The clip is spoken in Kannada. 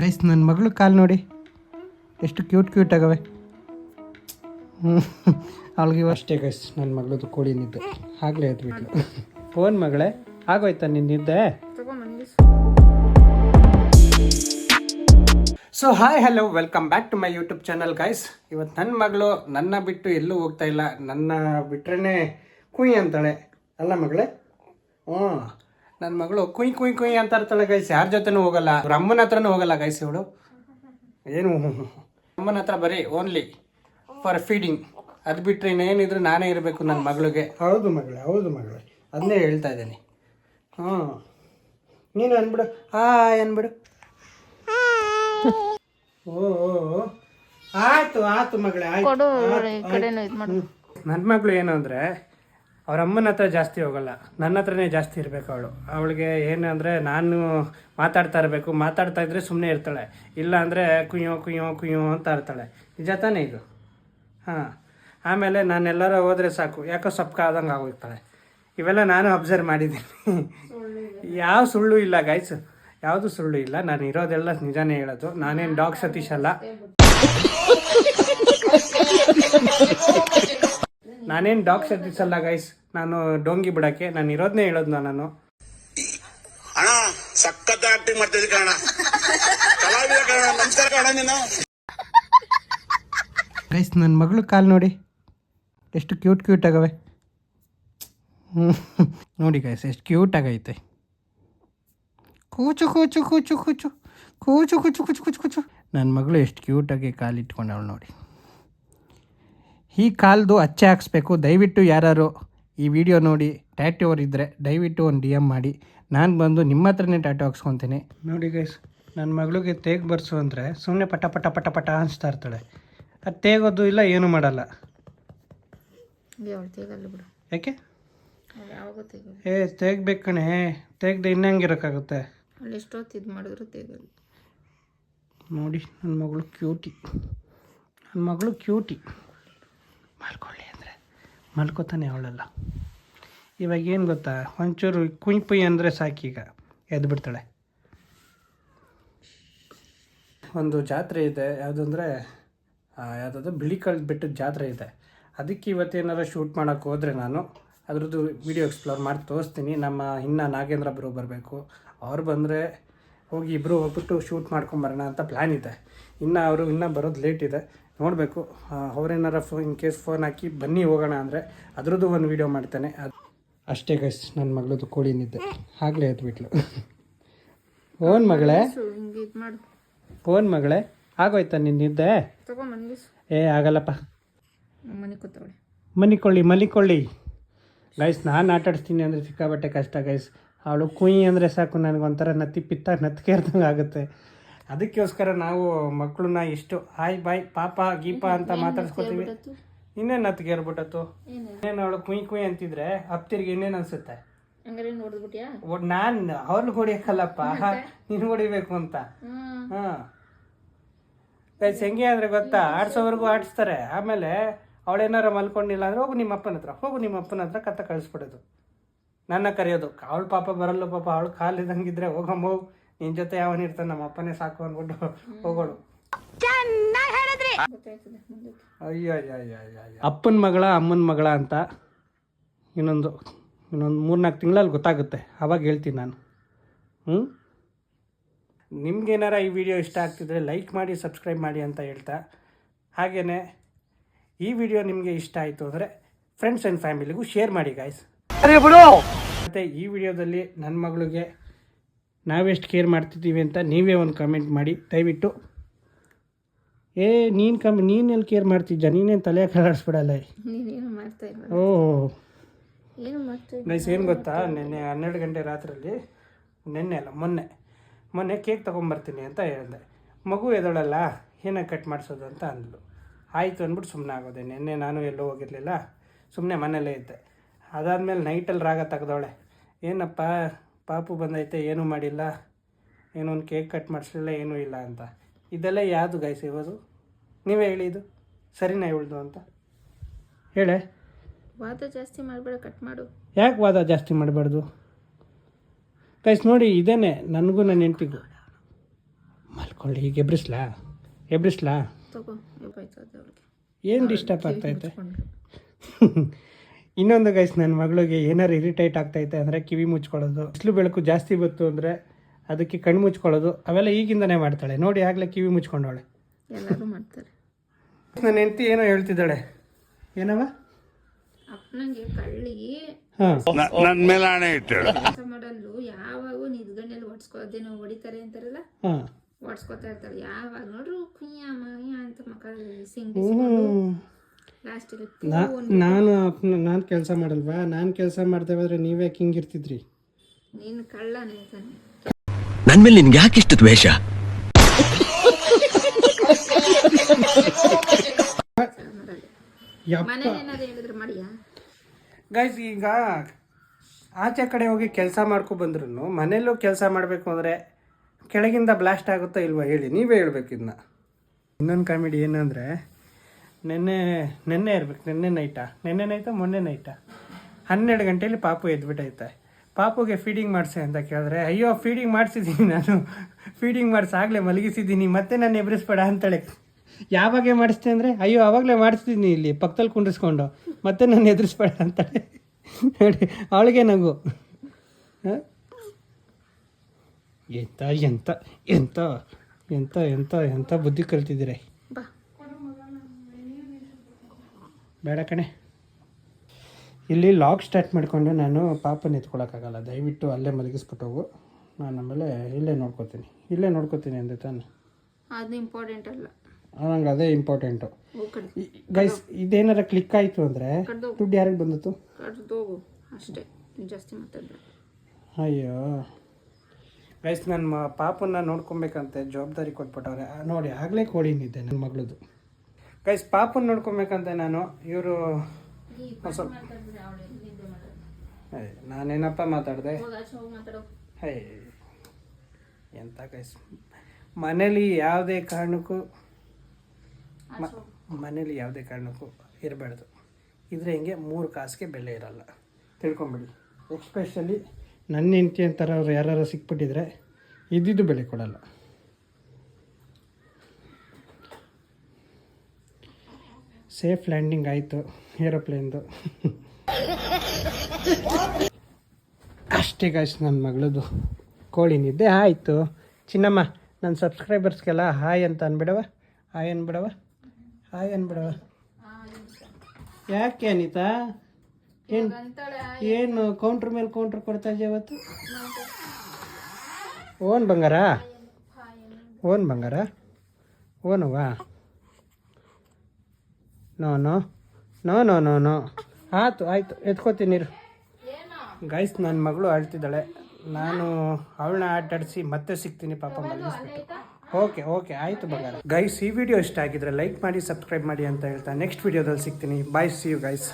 ಗೈಸ್ ನನ್ನ ಮಗಳು ಕಾಲು ನೋಡಿ ಎಷ್ಟು ಕ್ಯೂಟ್ ಆಗವೆ. ಅವಳಿಗೆ ಅಷ್ಟೇ ಗೈಸ್ ನನ್ನ ಮಗಳದು ಕೋಳಿ ನಿದ್ದೆ ಆಗಲೇ ಎದ್ಬಿಟ್ಲು. ಫೋನ್ ಮಗಳೇ ಆಗೋಯ್ತಾ ನಿನ್ನ ನಿದ್ದೆ? So hi hello welcome back to my YouTube channel guys. ಇವತ್ತು ನನ್ನ ಮಗಳು ನನ್ನ ಬಿಟ್ಟು ಎಲ್ಲೂ ಹೋಗ್ತಾ ಇಲ್ಲ. ನನ್ನ ಬಿಟ್ರೇ ಕುಯ್ ಅಂತಾಳೆ ಅಲ್ಲ ಮಗಳೇ? ನನ್ನ ಮಗಳು ಕುಯ್ ಕುಯ್ ಕುಯ್ ಅಂತ ಇರ್ತಾಳೆ ಗೈಸ್. ಯಾರ ಜೊತೆನೂ ಹೋಗಲ್ಲ, ಅವ್ರ ಅಮ್ಮನ ಹತ್ರನೂ ಹೋಗಲ್ಲ ಗೈಸ್. ಇವಳು ಏನು ಅಮ್ಮನ ಹತ್ರ ಬರೀ ಓನ್ಲಿ ಫಾರ್ ಫೀಡಿಂಗ್. ಅದು ಬಿಟ್ಟರೆ ಇನ್ನೇನಿದ್ರು ನಾನೇ ಇರಬೇಕು ನನ್ನ ಮಗಳಿಗೆ. ಹೌದು ಮಗಳೇ, ಹೌದು ಮಗಳೇ, ಅದನ್ನೇ ಹೇಳ್ತಾ ಇದ್ದೀನಿ. ನೀನು ಅಂದ್ಬಿಡು, ಅಂದ್ಬಿಡು. ಆಯ್ತು ಆಯ್ತು ಮಗಳೇ, ಆಯ್ತು. ನನ್ನ ಮಗಳು ಏನು ಅಂದರೆ ಅವ್ರ ಅಮ್ಮನ ಹತ್ರ ಜಾಸ್ತಿ ಹೋಗಲ್ಲ, ನನ್ನ ಹತ್ರನೇ ಜಾಸ್ತಿ ಇರಬೇಕು ಅವಳು. ಅವಳಿಗೆ ಏನು ಅಂದರೆ ನಾನು ಮಾತಾಡ್ತಾ ಇರಬೇಕು, ಮಾತಾಡ್ತಾ ಇದ್ರೆ ಸುಮ್ಮನೆ ಇರ್ತಾಳೆ, ಇಲ್ಲ ಅಂದರೆ ಕುಯ್ಯೋ ಕುಯ್ಯೋ ಕುಯ್ಯೋ ಅಂತ ಇರ್ತಾಳೆ. ನಿಜ ತಾನೇ ಇದು? ಆಮೇಲೆ ನಾನೆಲ್ಲರೂ ಹೋದರೆ ಸಾಕು, ಯಾಕೋ ಸೊಪ್ಕಾದಂಗೆ ಆಗೋಗ್ತಾಳೆ. ಇವೆಲ್ಲ ನಾನು ಅಬ್ಸರ್ವ್ ಮಾಡಿದ್ದೀನಿ. ಯಾವ ಸುಳ್ಳು ಇಲ್ಲ ಗೈಸ್, ಯಾವುದು ಸುಳ್ಳು ಇಲ್ಲ. ನಾನು ಇರೋದೆಲ್ಲ ನಿಜಾನೇ ಹೇಳೋದು. ನಾನೇನು ಡಾಗ್ ಸತೀಶ್ ಅಲ್ಲ, ನಾನೇನು ಡಾಗ್ ಸತೀಶ್ ಅಲ್ಲ ಗೈಸ್. ನಾನು ಡೋಂಗಿ ಬಿಡಕ್ಕೆ ನಾನು ಇರೋದನ್ನೇ ಹೇಳೋದು. ನಾನು ಗೈಸ್ ನನ್ನ ಮಗಳು ಕಾಲು ನೋಡಿ ಎಷ್ಟು ಕ್ಯೂಟ್ ಆಗವೆ. ನೋಡಿ ಗೈಸ್ ಎಷ್ಟು ಕ್ಯೂಟ್ ಆಗೈತೆ. ಕೂಚು ಕೂಚು ಕೂಚು ಕೂಚು ಕೂಚು ಕೂಚು ಕೂಚು ಕೂಚು ಕೂಚು. ನನ್ನ ಮಗಳು ಎಷ್ಟು ಕ್ಯೂಟಾಗಿ ಕಾಲಿಟ್ಕೊಂಡವಳು ನೋಡಿ. ಈ ಕಾಲ್ದು ಅಚ್ಚೆ ಹಾಕ್ಸ್ಬೇಕು. ದಯವಿಟ್ಟು ಯಾರು ಈ ವಿಡಿಯೋ ನೋಡಿ ಟ್ಯಾಟೂ ಅವರಿದ್ದರೆ ದಯವಿಟ್ಟು ಒಂದು DM ಮಾಡಿ, ನಾನು ಬಂದು ನಿಮ್ಮ ಹತ್ರನೇ ಟ್ಯಾಟೂ ಹಾಕ್ಸ್ಕೊತೀನಿ. ನೋಡಿ ಗೈಸ್, ನನ್ನ ಮಗಳಿಗೆ ತೇಗ್ ಬರ್ಸು ಅಂದರೆ ಸುಮ್ಮನೆ ಪಟ ಪಟ ಪಟ ಪಟ ಅನಿಸ್ತಾ ಇರ್ತಾಳೆ. ಅದು ತೇಗೋದು ಇಲ್ಲ, ಏನೂ ಮಾಡಲ್ಲ. ಯಾಕೆ ತೇಗ್ಬೇಕು ಕಣೆ, ತೇಗ್ದೆ ಇನ್ನಂಗಿರೋಕ್ಕಾಗುತ್ತೆ. ನೋಡಿ ನನ್ನ ಮಗಳು ಕ್ಯೂಟಿ, ನನ್ನ ಮಗಳು ಕ್ಯೂಟಿ. ಮಲ್ಕೊಳ್ಳಿ ಅಂದರೆ ಮಲ್ಕೋತಾನೆ ಅವಳೆಲ್ಲ. ಇವಾಗ ಏನು ಗೊತ್ತಾ, ಒಂಚೂರು ಕುಯ್ ಪುಯ್ ಅಂದರೆ ಸಾಕೀಗ ಎದ್ದು ಬಿಡ್ತಾಳೆ. ಒಂದು ಜಾತ್ರೆ ಇದೆ, ಯಾವುದಂದರೆ ಯಾವುದಾದ್ರು ಬಿಳಿಕಲ್ ಬೆಟ್ಟದ ಜಾತ್ರೆ ಇದೆ. ಅದಕ್ಕೆ ಇವತ್ತೇನಾರು ಶೂಟ್ ಮಾಡೋಕ್ಕೆ ಹೋದರೆ ನಾನು ಅದ್ರದ್ದು ವಿಡಿಯೋ ಎಕ್ಸ್ಪ್ಲೋರ್ ಮಾಡಿ ತೋರಿಸ್ತೀನಿ. ನಮ್ಮ ಇನ್ನು ನಾಗೇಂದ್ರ ಬ್ರೋ ಬರಬೇಕು, ಅವ್ರು ಬಂದರೆ ಹೋಗಿ ಇಬ್ಬರು ಹೋಗ್ಬಿಟ್ಟು ಶೂಟ್ ಮಾಡ್ಕೊಂಬರೋಣ ಅಂತ ಪ್ಲ್ಯಾನ್ ಇದೆ. ಅವರು ಇನ್ನೂ ಬರೋದು ಲೇಟ್ ಇದೆ, ನೋಡಬೇಕು. ಅವ್ರೇನಾರ ಇನ್ ಕೇಸ್ ಫೋನ್ ಹಾಕಿ ಬನ್ನಿ ಹೋಗೋಣ ಅಂದರೆ ಅದ್ರದ್ದು ಒಂದು ವೀಡಿಯೋ ಮಾಡ್ತಾನೆ. ಅಷ್ಟೇ ಗೈಸ್, ನನ್ನ ಮಗಳದು ಕೋಳಿ ನಿದ್ದೆ ಆಗಲೇ ಎದ್ಬಿಟ್ಲು. ಫೋನ್ ಮಗಳೇ, ಫೋನ್ ಮಗಳೇ ಆಗೋಯ್ತಾ ನಿನ್ನ ನಿದ್ದೆ? ಆಗಲ್ಲಪ್ಪ, ಮಲಿಕೊಳ್ಳಿ ಗೈಸ್. ನಾನು ಆಟಾಡಿಸ್ತೀನಿ ಅಂದರೆ ಸಿಕ್ಕಾಬಟ್ಟೆ ಕಷ್ಟ ಗೈಸ್. ಅವಳು ಕುಯ್ ಅಂದರೆ ಸಾಕು, ನನಗೊಂಥರ ನತ್ತಿಗೆರ್ದಂಗೆ ಆಗುತ್ತೆ. ಅದಕ್ಕೋಸ್ಕರ ನಾವು ಮಕ್ಕಳನ್ನ ಇಷ್ಟು ಹಾಯ್ ಬಾಯ್ ಪಾಪ ಗೀಪ ಅಂತ ಮಾತಾಡ್ಸ್ಕೊತೀವಿ. ಇನ್ನೇನು ನತ್ತಿಗೆರ್ಬಿಟ್ಟತ್ತು, ಇನ್ನೇನು ಅವಳು ಕುಯ್ ಕುಯ್ ಅಂತಿದ್ರೆ ಅಪ್ತಿರ್ಗೆ ಇನ್ನೇನು ಅನ್ಸುತ್ತೆ? ನಾನು ಅವ್ರಿಗೆ ಹೊಡಿಯಕ್ಕಲ್ಲಪ್ಪ, ನೀನು ಹೊಡಿಬೇಕು ಅಂತ. ಗೈಸ್ ಹೆಂಗೆ ಅಂದರೆ ಗೊತ್ತಾ, ಆಡ್ಸೋವರೆಗೂ ಆಡಿಸ್ತಾರೆ. ಆಮೇಲೆ ಅವಳೇನಾರ ಮಲ್ಕೊಂಡಿಲ್ಲ ಅಂದರೆ ಹೋಗು ನಿಮ್ಮ ಅಪ್ಪನ ಹತ್ರ ಕತ್ತ ಕಳಿಸ್ಬಿಡೋದು, ನನ್ನ ಕರೆಯೋದು. ಅವಳು ಪಾಪ ಬರಲ್ಲ, ಪಾಪ ಅವಳು ಕಾಲಿದಂಗಿದ್ರೆ ಹೋಗಮ್ಮ, ನಿನ್ನ ಜೊತೆ ಯಾವನಿರ್ತಾನೆ, ನಮ್ಮ ಅಪ್ಪನೇ ಸಾಕು ಅಂದ್ಬಿಟ್ಟು ಹೋಗೋಳು. ಅಯ್ಯೋ ಅಪ್ಪನ ಮಗಳ ಅಮ್ಮನ ಮಗಳ ಅಂತ ಇನ್ನೊಂದು 3-4 ತಿಂಗಳಲ್ಲಿ ಗೊತ್ತಾಗುತ್ತೆ, ಅವಾಗ ಹೇಳ್ತೀನಿ ನಾನು. ನಿಮ್ಗೇನಾರ ಈ ವಿಡಿಯೋ ಇಷ್ಟ ಆಗ್ತಿದ್ರೆ ಲೈಕ್ ಮಾಡಿ, ಸಬ್ಸ್ಕ್ರೈಬ್ ಮಾಡಿ ಅಂತ ಹೇಳ್ತಾ, ಹಾಗೆಯೇ ಈ ವಿಡಿಯೋ ನಿಮಗೆ ಇಷ್ಟ ಆಯಿತು ಅಂದರೆ ಫ್ರೆಂಡ್ಸ್ ಆ್ಯಂಡ್ ಫ್ಯಾಮಿಲಿಗೂ ಶೇರ್ ಮಾಡಿ ಗಾಯ್ಸ್. ಮತ್ತು ಈ ವಿಡಿಯೋದಲ್ಲಿ ನನ್ನ ಮಗಳಿಗೆ ನಾವೆಷ್ಟು ಕೇರ್ ಮಾಡ್ತಿದ್ದೀವಿ ಅಂತ ನೀವೇ ಒಂದು ಕಮೆಂಟ್ ಮಾಡಿ ದಯವಿಟ್ಟು. ನೀನೆಲ್ಲಿ ಕೇರ್ ಮಾಡ್ತಿದ್ದ, ನೀನೇನು ತಲೆ ಕಲಾಡಿಸ್ಬಿಡಲ್ಲ. ಗೈಸ್ ಏನು ಗೊತ್ತಾ, ನಿನ್ನೆ 12 ಗಂಟೆ ರಾತ್ರಿಯಲ್ಲಿ, ಮೊನ್ನೆ ಕೇಕ್ ತೊಗೊಂಬರ್ತೀನಿ ಅಂತ ಹೇಳಿದೆ. ಮಗು ಎದೊಳಲ್ಲ, ಏನಾಗ ಕಟ್ ಮಾಡಿಸೋದು ಅಂತ ಅಂದ್ಲು. ಆಯಿತು ಅಂದ್ಬಿಟ್ಟು ಸುಮ್ಮನೆ ಆಗೋದೆ. ನಿನ್ನೆ ನಾನು ಎಲ್ಲೂ ಹೋಗಿರಲಿಲ್ಲ, ಸುಮ್ಮನೆ ಮನೆಯಲ್ಲೇ ಇದ್ದೆ. ಅದಾದಮೇಲೆ ನೈಟಲ್ಲಿ ರಾಗ ತೆಗೆದವಳೆ, ಏನಪ್ಪ ಪಾಪು ಬಂದೈತೆ, ಏನೂ ಮಾಡಿಲ್ಲ, ಏನೋ ಒಂದು ಕೇಕ್ ಕಟ್ ಮಾಡಿಸ್ಲಿಲ್ಲ, ಏನೂ ಇಲ್ಲ ಅಂತ. ಇದೆಲ್ಲ ಯಾವುದು ಗೈಸ್ ಇರೋದು? ನೀವೇ ಹೇಳಿ, ಇದು ಸರಿನಾ ಇವಳ್ದು ಅಂತ ಹೇಳೆ. ವಾದ ಜಾಸ್ತಿ ಮಾಡಬೇಡ, ಕಟ್ ಮಾಡು. ಯಾಕೆ ವಾದ ಜಾಸ್ತಿ ಮಾಡಬಾರ್ದು ಗೈಸ್? ನೋಡಿ ಇದೇನೆ ನನಗೂ ನನ್ನ ಹೆಂಡತಿಗೂ ಮಲ್ಕೊಳ್ಳಿ. ಈಗ ಎಬ್ರಿಸ್ಲಾ ತಗೋ ಆಯ್ತದೆ ಅವಳಿಗೆ. ಏನು ಡಿಸ್ಟರ್ಬ್ ಆಗ್ತೈತೆ? ಇನ್ನೊಂದು ಗೈಸ್, ನನ್ನ ಮಗಳಿಗೆ ಏನಾರು ಇರಿಟೇಟ್ ಆಗ್ತೈತೆ ಅಂದರೆ ಕಿವಿ ಮುಚ್ಕೊಳ್ಳೋದು, ಬಿಸಿಲು ಬೆಳಕು ಜಾಸ್ತಿ ಬಂತು ಅಂದರೆ ಅದಕ್ಕೆ ಕಣ್ಣು ಮುಚ್ಕೊಳ್ಳೋದು, ಅವೆಲ್ಲ ಈಗಿಂದನೇ ಮಾಡ್ತಾಳೆ ನೋಡಿ. ಆಗಲೇ ಕಿವಿ ಮುಚ್ಕೊಂಡವಳೆ. ಎಲ್ಲರೂ ಮಾಡ್ತಾರೆ. ನನ್ನ ಹೆಂಡತಿ ಏನೋ ಹೇಳ್ತಿದ್ದಾಳೆ. ಏನವ? ಅಪ್ಪನಂಗೆ ಕಳ್ಳಿ ಹಾಂ, ನನ್ನ ಮೇಲೆ ಆಣೆ ಇಟ್ಟಳು. ಕೆಲಸ ಮಾಡಲು ಯಾವಾಗೂ ನಿದ್ಗಣ್ಣಲ್ಲಿ ಹೊಡ್ಸ್ಕೋದೇನೋ ಹೊಡಿತಾರೆ ಅಂತಾರಲ್ಲ, ಹಾಂ, ಹೊಡ್ಸ್ಕೊತಾ ಇರ್ತಾಳೆ. ಯಾವಾಗ ನೋಡ್ರು ಕುಯ್ಯ ಮಾಯ ಅಂತ ಮಕ್ಕ ಸಿಂಗ್ ಲಾಸ್ಟಿಗೆ ನಾನು ಕೆಲಸ ಮಾಡಲ್ವಾ? ನಾನು ಕೆಲಸ ಮಾಡ್ದೆ ಹೋದ್ರೆ ನೀವೇ ಹಿಂಗಿರ್ತಿದ್ರಿ. ನೀನು ಕಳ್ಳನೇ ತಾನೆ. ನನ್ ಮೇಲೆ ನಿನ್ಗೆ ಯಾಕೆ ಇಷ್ಟು ದ್ವೇಷ? ಮನೇಲಿ ಏನಾದ್ರು ಹೇಳಿದ್ರೆ ಮಾಡಿಯಾ? ಗೈಸ್, ಈಗ ಆಚೆ ಕಡೆ ಹೋಗಿ ಕೆಲಸ ಮಾಡ್ಕೊ ಬಂದ್ರು ಮನೇಲೂ ಕೆಲಸ ಮಾಡಬೇಕು ಅಂದರೆ ಕೆಳಗಿಂದ ಬ್ಲಾಸ್ಟ್ ಆಗುತ್ತಾ ಇಲ್ವಾ ಹೇಳಿ, ನೀವೇ ಹೇಳ್ಬೇಕು ಇದನ್ನ. ಇನ್ನೊಂದು ಕಾಮಿಡಿ ಏನಂದರೆ, ನೆನ್ನೆ ಇರ್ಬೇಕು, ನೆನ್ನೆ ನೈಟಾ ಮೊನ್ನೆ ನೈಟಾ 12 ಗಂಟೆಯಲ್ಲಿ ಪಾಪು ಎದ್ಬಿಟ್ಟೈತೆ. ಪಾಪುಗೆ ಫೀಡಿಂಗ್ ಮಾಡಿಸಿ ಅಂತ ಕೇಳಿದ್ರೆ, ಅಯ್ಯೋ ಫೀಡಿಂಗ್ ಮಾಡಿಸಿದ್ದೀನಿ ನಾನು, ಫೀಡಿಂಗ್ ಮಾಡಿಸಾಗಲೇ ಮಲಗಿಸಿದ್ದೀನಿ, ಮತ್ತೆ ನಾನು ಎಬ್ರಿಸ್ಬೇಡ ಅಂತಾಳೆ. ಯಾವಾಗೇ ಮಾಡಿಸ್ತೆ ಅಂದರೆ, ಅಯ್ಯೋ ಆವಾಗಲೇ ಮಾಡಿಸ್ತಿದ್ದೀನಿ ಇಲ್ಲಿ ಪಕ್ಕದಲ್ಲಿ ಕುಂಡಿಸ್ಕೊಂಡು, ಮತ್ತೆ ನಾನು ಎದುರಿಸ್ಬೇಡ ಅಂತಾಳೆ. ನೋಡಿ ಅವಳಿಗೆ ನಗು. ಎಂತ ಎಂತ ಎಂತ ಎಂತ ಎಂತ ಎಂತ ಬುದ್ಧಿ ಕಲ್ತಿದ್ದೀರ. ಬಾ. ಬೇಡ ಕಣೆ. ಇಲ್ಲಿ ಲಾಗ್ ಸ್ಟಾರ್ಟ್ ಮಾಡಿಕೊಂಡು ನಾನು ಪಾಪನ ಎತ್ಕೊಳಕ್ಕಾಗಲ್ಲ, ದಯವಿಟ್ಟು ಅಲ್ಲೇ ಮಲಗಿಸ್ಬಿಟ್ಟು ಹೋಗು. ನಾನು ಆಮೇಲೆ ಇಲ್ಲೇ ನೋಡ್ಕೋತೀನಿ ಅಂದೆ ತಾನೆ. ಅದು ಇಂಪಾರ್ಟೆಂಟ್ ಅಲ್ಲ, ನಂಗೆ ಅದೇ ಇಂಪಾರ್ಟೆಂಟು. ಕಡ್ದು ಗೈಸ್, ಇದೇನಾರ ಕ್ಲಿಕ್ ಆಯಿತು ಅಂದರೆ ದುಡ್ಡು ಯಾರಿಗೆ ಬಂದಿತ್ತು? ಹೋಗು ಅಷ್ಟೇ, ಜಾಸ್ತಿ ಮಾತಾಡ್ಬೇಡ. ಅಯ್ಯೋ ಗೈಸ್, ನನ್ನ ಪಾಪನ್ನ ನೋಡ್ಕೊಬೇಕಂತೆ ಜವಾಬ್ದಾರಿ ಕೊಟ್ಬಿಟ್ಟವ್ರೆ ನೋಡಿ. ಆಗಲೇ ಕೋಡಿನಿದ್ದೆ ನನ್ನ ಮಗಳದು. ಗೈಸ್, ಪಾಪನ ನೋಡ್ಕೊಬೇಕಂತೆ ನಾನು. ಇವರು ಸ್ವಲ್ಪ ನಾನೇನಪ್ಪ ಮಾತಾಡಿದೆ? ಎಂತ ಗೈಸ್, ಮನೇಲಿ ಯಾವುದೇ ಕಾರಣಕ್ಕೂ ಇರಬಾರ್ದು. ಇದ್ರೆ ಹಿಂಗೆ 3 ಕಾಸಿಗೆ ಬೆಲೆ ಇರಲ್ಲ, ತಿಳ್ಕೊಂಬಿಡಿ. ಎಸ್ಪೆಷಲಿ ನನ್ನ ಹೆಂಡತಿ ಅಂತಾರೆ ಅವ್ರು ಯಾರು ಸಿಕ್ಬಿಟ್ಟಿದ್ರೆ ಇದ್ದಿದ್ದು ಬೆಲೆ ಕೊಡಲ್ಲ. ಸೇಫ್ ಲ್ಯಾಂಡಿಂಗ್ ಆಯಿತು ಏರೋಪ್ಲೇನ್ದು. ಅಷ್ಟೇ ಗಾಯ್ಸ್, ನನ್ನ ಮಗಳದು ಕೋಳಿ ನಿದ್ದೆ ಆಯಿತು. ಚಿನ್ನಮ್ಮ, ನನ್ನ ಸಬ್ಸ್ಕ್ರೈಬರ್ಸ್ಗೆಲ್ಲ ಹಾಯ್ ಅಂತ ಅಂದ್ಬಿಡವ. ಯಾಕೆ ಅನಿತಾ? ಏನು ಕೌಂಟ್ರ್ ಮೇಲೆ ಕೌಂಟ್ರ್ ಕೊಡ್ತಾ ಇದೆಯಾ ಇವತ್ತು? ಓನ್ ಬಂಗಾರ ಓನುವಾ? ನೋ ಆಯಿತು ಎತ್ಕೋತೀನಿ. ಗೈಸ್, ನನ್ನ ಮಗಳು ಆಡ್ತಿದ್ದಾಳೆ. ನಾನು ಅವಳನ್ನ ಆಟಾಡಿಸಿ ಮತ್ತೆ ಸಿಗ್ತೀನಿ, ಪಾಪ ಮಲಗಿಸ್ಬಿಟ್ಟು. ಓಕೆ ಆಯಿತು ಬಂಗಾರ. ಗೈಸ್, ಈ ವಿಡಿಯೋ ಇಷ್ಟ ಆಗಿದ್ರೆ ಲೈಕ್ ಮಾಡಿ, ಸಬ್ಸ್ಕ್ರೈಬ್ ಮಾಡಿ ಅಂತ ಹೇಳ್ತಾ ನೆಕ್ಸ್ಟ್ ವಿಡಿಯೋದಲ್ಲಿ ಸಿಗ್ತೀನಿ. ಬಾಯ್, ಸಿ ಯು ಗೈಸ್.